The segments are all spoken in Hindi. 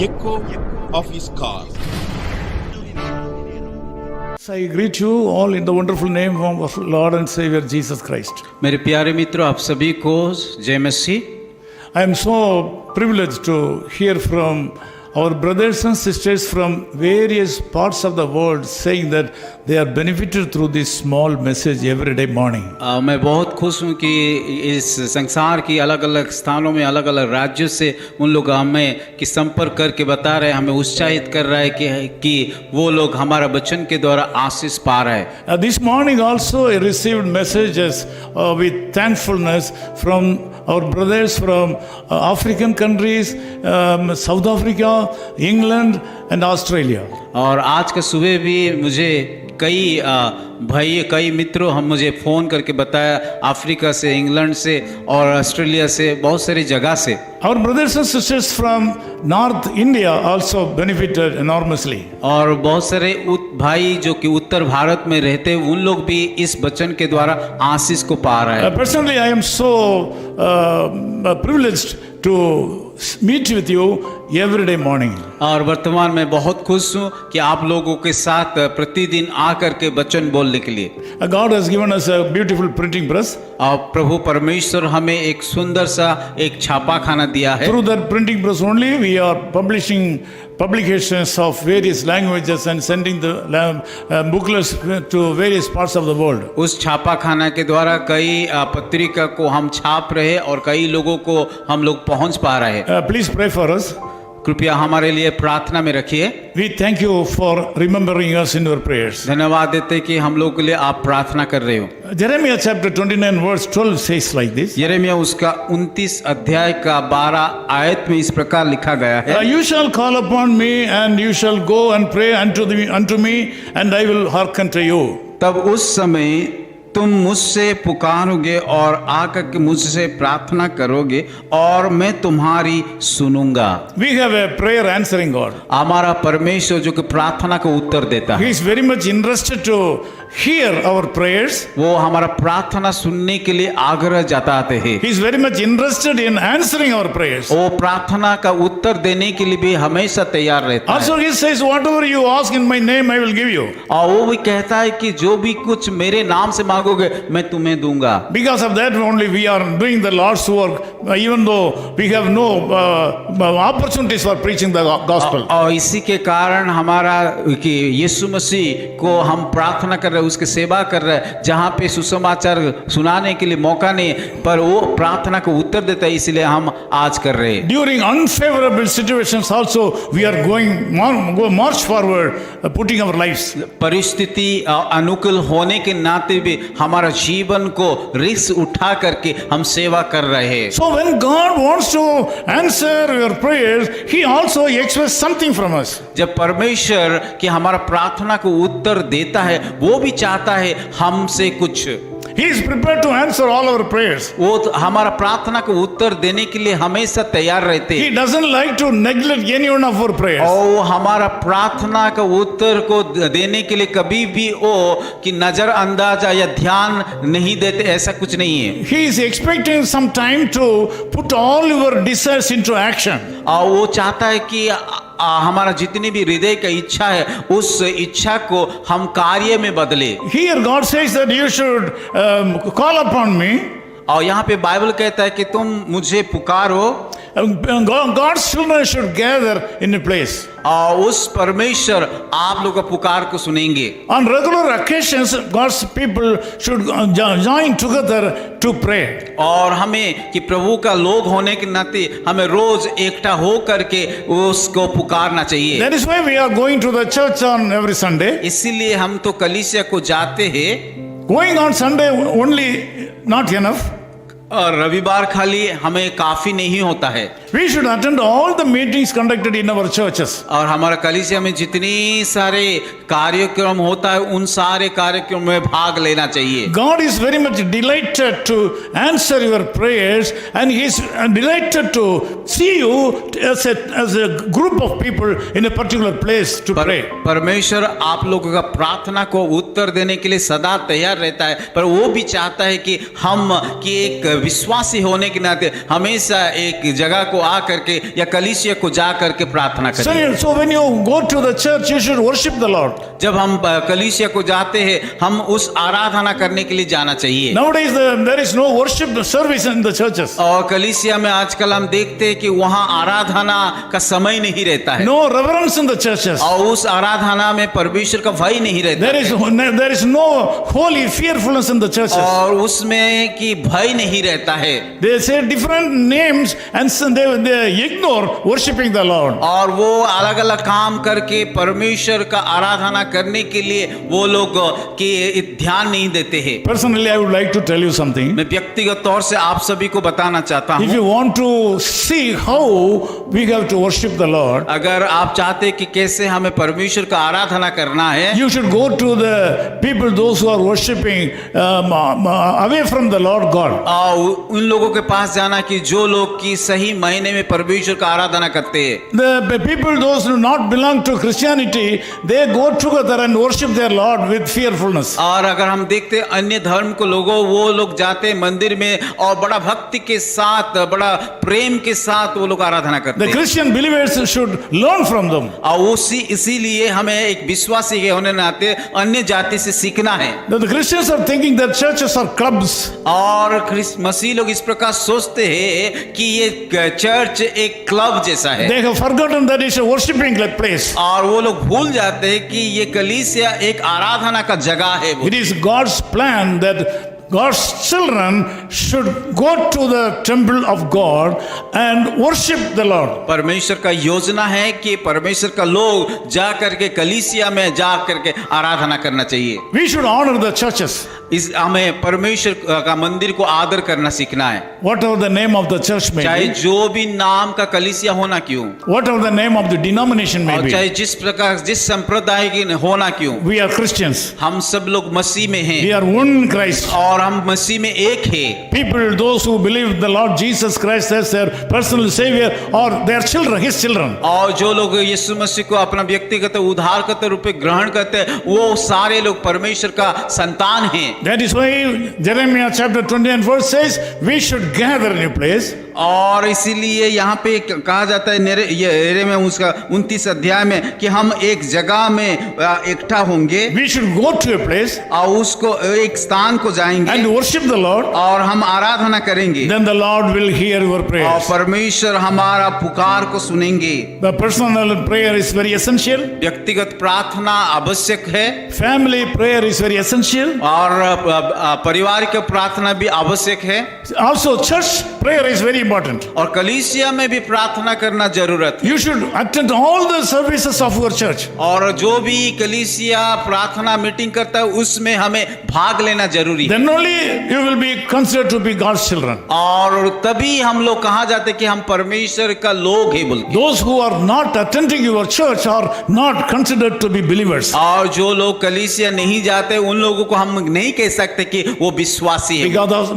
echo of his call. I greet you all in the wonderful name of Lord and Savior Jesus Christ. मेरे प्यारे मित्रों, आप सभी को जय मसीह। I am so privileged to hear from our brothers and sisters from various parts of the world saying that they are benefited through this small message every day morning. मैं बहुत खुश हूँ कि इस संसार की अलग अलग स्थानों में अलग अलग राज्यों से उन लोग हमें कि संपर्क करके बता रहे हैं, हमें उत्साहित कर रहा है कि वो लोग हमारा वचन के द्वारा आशीष पा रहे हैं। This morning also I received messages with thankfulness from our brothers from African countries, South Africa, England and Australia. और आज का सुबह भी मुझे कई भाई कई मित्रों हम मुझे फ़ोन करके बताया, अफ्रीका से, इंग्लैंड से और ऑस्ट्रेलिया से, बहुत सारी जगह से। Our brothers and sisters from North India also benefited enormously. और बहुत सारे भाई जो कि उत्तर भारत में रहते हैं उन लोग भी इस वचन के द्वारा आशीष को पा रहे हैं। Personally, I am so privileged to meet with you every day morning. और वर्तमान में बहुत खुश हूँ कि आप लोगों के साथ प्रतिदिन आकर के वचन बोलने के लिए। God has given us a beautiful printing press. और प्रभु परमेश्वर हमें एक सुंदर सा एक छापा खाना दिया है। Through that printing press only we are publishing publications of various languages and sending the booklets to various parts of the world. उस छापा खाना के द्वारा कई पत्रिका को हम छाप रहे और कई लोगों को हम लोग पहुंच पा रहे हैं। Please pray for us. कृपया हमारे लिए प्रार्थना में रखिए। We thank you for remembering us in your prayers. धन्यवाद देते कि हम लोगों के लिए आप प्रार्थना कर रहे हो। Jeremiah chapter 29 verse 12 says like this. यिर्मयाह उसका 29 अध्याय का 12 आयत में इस प्रकार लिखा गया है। You shall call upon me and you shall go and pray unto me and I will hearken to you. तब उस समय तुम मुझसे पुकारोगे और आकर के मुझसे प्रार्थना करोगे और मैं तुम्हारी सुनूंगा। We have a prayer answering God. हमारा परमेश्वर जो कि प्रार्थना को उत्तर देता He है, is very much interested to hear our prayers. वो हमारा प्रार्थना सुनने के लिए आग्रह जताते हैं। He is very much interested in answering our prayers. वो प्रार्थना का उत्तर देने के लिए भी हमेशा तैयार रहता है। Also he says, whatever you ask in my name, I will give you. और वो भी कहता है कि जो भी कुछ मेरे नाम से मांगोगे मैं तुम्हें दूंगा। Because of that only we are doing the Lord's work, even though we have no opportunities for preaching the gospel. और इसी के कारण हमारा कि यीशु मसीह को हम प्रार्थना कर रहे हैं, उसकी सेवा कर रहे हैं, जहाँ पे सुसमाचार सुनाने के लिए मौका नहीं, पर वो प्रार्थना को उत्तर देता है, इसलिए हम आज कर रहे हैं। During unfavorable situations also we are going march forward, putting our lives. परिस्थिति अनुकूल होने के नाते भी हमारा जीवन को रिस्क उठा करके हम सेवा कर रहे हैं। So when God wants to answer your prayers, He also expects something from us. जब परमेश्वर कि हमारा प्रार्थना को उत्तर देता है, वो भी चाहता है हमसे कुछ। He is prepared to answer all our prayers. वो तो हमारा प्रार्थना को उत्तर देने के लिए हमेशा तैयार रहते हैं। He doesn't like to neglect any one of our prayers. और वो हमारा प्रार्थना का उत्तर को देने के लिए कभी भी वो कि नजरअंदाज या ध्यान नहीं देते, ऐसा कुछ नहीं है। He is expecting some time to put all your desires into action. और वो चाहता है कि हमारा जितनी भी हृदय का इच्छा है उस इच्छा को हम कार्य में बदले। Here God says that you should call upon me. और यहाँ पे बाइबल कहता है कि तुम मुझे पुकारो। God's children should gather in a place. और उस परमेश्वर आप लोग का पुकार को सुनेंगे। On regular occasions, God's people should join together to pray. और हमें कि प्रभु का लोग होने के नाते हमें रोज एकटा हो करके उसको पुकारना चाहिए। That is why we are going to the church on every Sunday. इसीलिए हम तो कलीसिया को जाते हैं। Going on Sunday only not enough. और रविवार खाली हमें काफी नहीं होता है। We should attend all the meetings conducted in our churches. और हमारा कलीसिया में जितनी सारे कार्यक्रम होता है उन सारे कार्यक्रम में भाग लेना चाहिए। God is very much delighted to answer your prayers and He is delighted to see you as a group of people in a particular place to pray. परमेश्वर आप लोगों का प्रार्थना को उत्तर देने के लिए सदा तैयार रहता है, पर वो भी चाहता है कि हम कि एक विश्वासी होने के नाते हमेशा एक जगह को आ करके या कलीसिया को जा करके प्रार्थना करें। So when you go to the church, you should worship the Lord. जब हम कलीसिया को जाते हैं हम उस आराधना करने के लिए जाना चाहिए। Nowadays there is no worship service in the churches. और कलीसिया में आजकल हम देखते हैं कि वहाँ आराधना का समय नहीं रहता है। No reverence in the churches. और उस आराधना में परमेश्वर का भय नहीं रहता There is no holy fearfulness in the churches. और उसमें कि भय नहीं रहता है। They say different names and they ignore worshiping the Lord. और वो अलग अलग काम करके परमेश्वर का आराधना करने के लिए वो लोग के ध्यान नहीं देते हैं। Personally, I would like to tell you something. मैं व्यक्तिगत तौर से आप सभी को बताना चाहता If हूँ, you want to see how we have to worship the Lord, अगर आप चाहते कि कैसे हमें परमेश्वर का आराधना करना है, you should go to the people, those who are worshiping away from the Lord God. उन लोगों के पास जाना कि जो लोग की सही महीने में परमेश्वर का आराधना करते हैं। The people, those who do not belong to Christianity, they go together and worship their Lord with fearfulness. और अगर हम देखते हैं अन्य धर्म को लोगों, वो लोग जाते हैं मंदिर में और बड़ा भक्ति के साथ, बड़ा प्रेम के साथ वो लोग आराधना करते The हैं। Christian believers should learn from them. और इसीलिए हमें एक विश्वासी के होने नाते अन्य जाति से सीखना है। The Christians are thinking that churches are clubs. और मसीह लोग इस प्रकार सोचते हैं कि ये चर्च एक क्लब जैसा है। They have forgotten that it's a worshiping place. और वो लोग भूल जाते हैं कि ये कलीसिया एक आराधना का जगह है। It is God's plan that God's children should go to the temple of God and worship the Lord. परमेश्वर का योजना है कि परमेश्वर का लोग जा करके कलीसिया में जा करके आराधना करना चाहिए। We should honor the churches. हमें परमेश्वर का मंदिर को आदर करना सीखना है। Whatever the name of the church may चाहे be, जो भी नाम का कलीसिया होना क्यों, whatever the name of the denomination may और be, चाहे जिस प्रकार जिस संप्रदाय की होना क्यों, we are Christians. हम सब लोग मसीह में हैं We are one in Christ. और हम मसीह में एक है। People, those who believe the Lord Jesus Christ as their personal Savior, or their children, His children. और जो लोग यीशु मसीह को अपना व्यक्तिगत उद्धारकर्ता रूप में ग्रहण करते हैं, वो सारे लोग परमेश्वर का संतान हैं। That is why Jeremiah chapter 20 and verse says we should gather in a place. और इसीलिए यहाँ पे कहा जाता है यिर्मयाह में उसका 29 अध्याय में कि हम एक जगह में इकट्ठा होंगे। We should go to a place और उसको एक स्थान को जाएंगे and worship the Lord. और हम आराधना करेंगे। Then the Lord will hear your और prayers. परमेश्वर हमारा पुकार को सुनेंगे। The personal prayer is very essential. व्यक्तिगत प्रार्थना आवश्यक है Family prayer is very essential. और पारिवारिक प्रार्थना भी आवश्यक है। Also church prayer is very important. और कलीसिया में भी प्रार्थना करना जरूरत है। You should attend all the services of your church. और जो भी कलीसिया प्रार्थना मीटिंग करता है उसमें हमें भाग लेना जरूरी है। Then only you will be considered to be God's children. और तभी हम लोग कहा जाते कि हम परमेश्वर का लोग हैं बोल के। Those who are not attending your church are not considered to be believers. और जो लोग कलीसिया नहीं जाते उन लोगों को हम नहीं कह सकते कि वो विश्वासी है।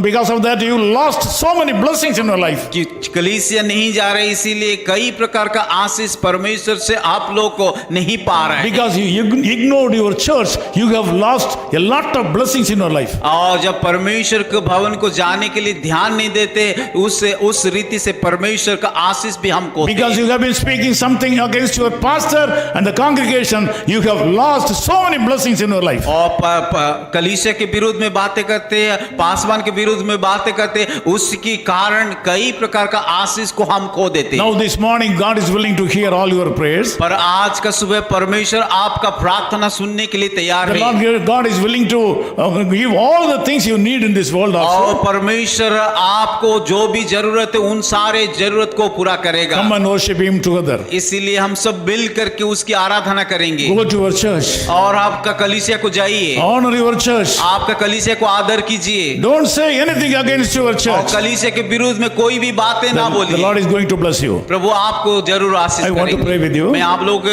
Because of that you lost so many blessings in your life. कि कलीसिया नहीं जा रहे इसीलिए कई प्रकार का आशीष परमेश्वर से आप लोग को नहीं पा रहे हैं। Because you ignored your church, you have lost a lot of blessings in your life. और जब परमेश्वर के भवन को जाने के लिए ध्यान नहीं देते उस रीति से परमेश्वर का आशीष भी हमको। Because you have been speaking something against your pastor and the congregation, you have lost so many blessings in your life. और कलीसिया के विरुद्ध में बातें करते हैं, पासवान के विरुद्ध में बातें करते हैं, उसके कारण कई प्रकार का आशीष को हम खो देते हैं। Now this morning God is willing to hear all your prayers. पर आज का सुबह परमेश्वर आपका प्रार्थना सुनने के लिए तैयार The है। Lord God is willing to give all the things you need in this world also. और परमेश्वर आपको जो भी जरूरत है उन सारे जरूरत को पूरा करेगा। Come and worship Him together. इसीलिए हम सब मिल करके उसकी आराधना करेंगे। Go to your church. और आपका कलीसिया को जाइए, Honor your church. आपका कलीसिया को आदर कीजिए। Don't say anything against your और church. कलीसिया के विरुद्ध में कोई कोई भी बातें ना The बोलिए। Lord is going to bless you. प्रभु आपको जरूर आशीष I want to करेंगे। pray with you. मैं आप लोगों के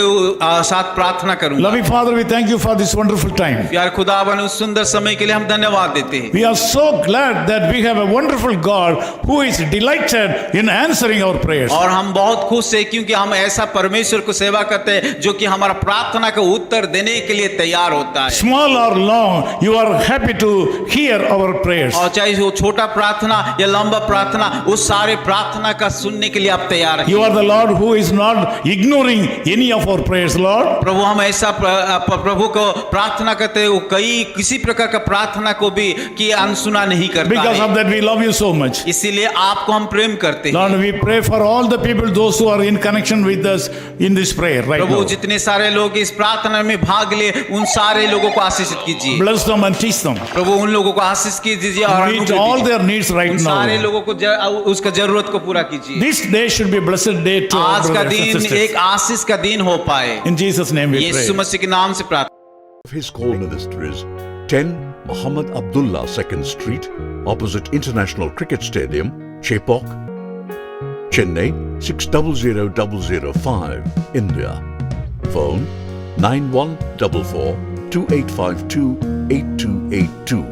साथ प्रार्थना करूंगा। Loving Father, we thank you for this wonderful time. यार खुदावन उस सुंदर समय के लिए हम धन्यवाद देते हैं। We are so glad that we have a wonderful God who is delighted in answering our prayers. और हम बहुत खुश हैं क्योंकि हम ऐसा परमेश्वर को सेवा करते हैं जो कि हमारा प्रार्थना का उत्तर देने के लिए तैयार होता है। Small or long, you are happy to hear our prayers. और चाहे वो छोटा प्रार्थना या लंबा प्रार्थना, उस सारे प्रार्थना का सुनने के लिए आप तैयार हैं। You are the Lord who is not ignoring any of our prayers, Lord. प्रभु हम ऐसा प्रभु को प्रार्थना करते हैं, वो किसी प्रकार का प्रार्थना को भी कि अनसुना नहीं करता Because है। of that, we love you so much. इसीलिए आपको हम प्रेम करते हैं। Lord, we pray for all the people, those who are in connection with us in this prayer right Prabhu now. जितने सारे लोग इस प्रार्थना में भाग ले, उन सारे लोगों को आशीषित कीजिए। Bless them and teach them. प्रभु उन लोगों को आशीष कीजिए और Meet अनुग्रह all दीजिए। their needs right उन सारे now. लोगों को उसका जरूरत को पूरा कीजिए। This day should be a blessed day to our आज का brothers and दिन sisters. एक आशीष का दिन हो पाए। In Jesus' name we Yeshu pray. मसीह के नाम से प्रार्थना। His call ministries 10 Muhammad Abdullah 2nd Street, opposite International Cricket Stadium, Chepauk, Chennai 600005, India. Phone 9144 2852 8282.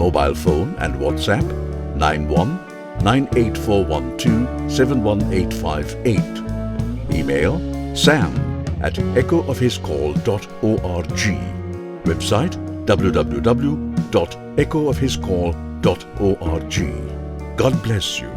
Mobile phone and WhatsApp 91 98412 71858. Email sam@echoofhiscall.org. Website www.echoofhiscall.org. God bless you.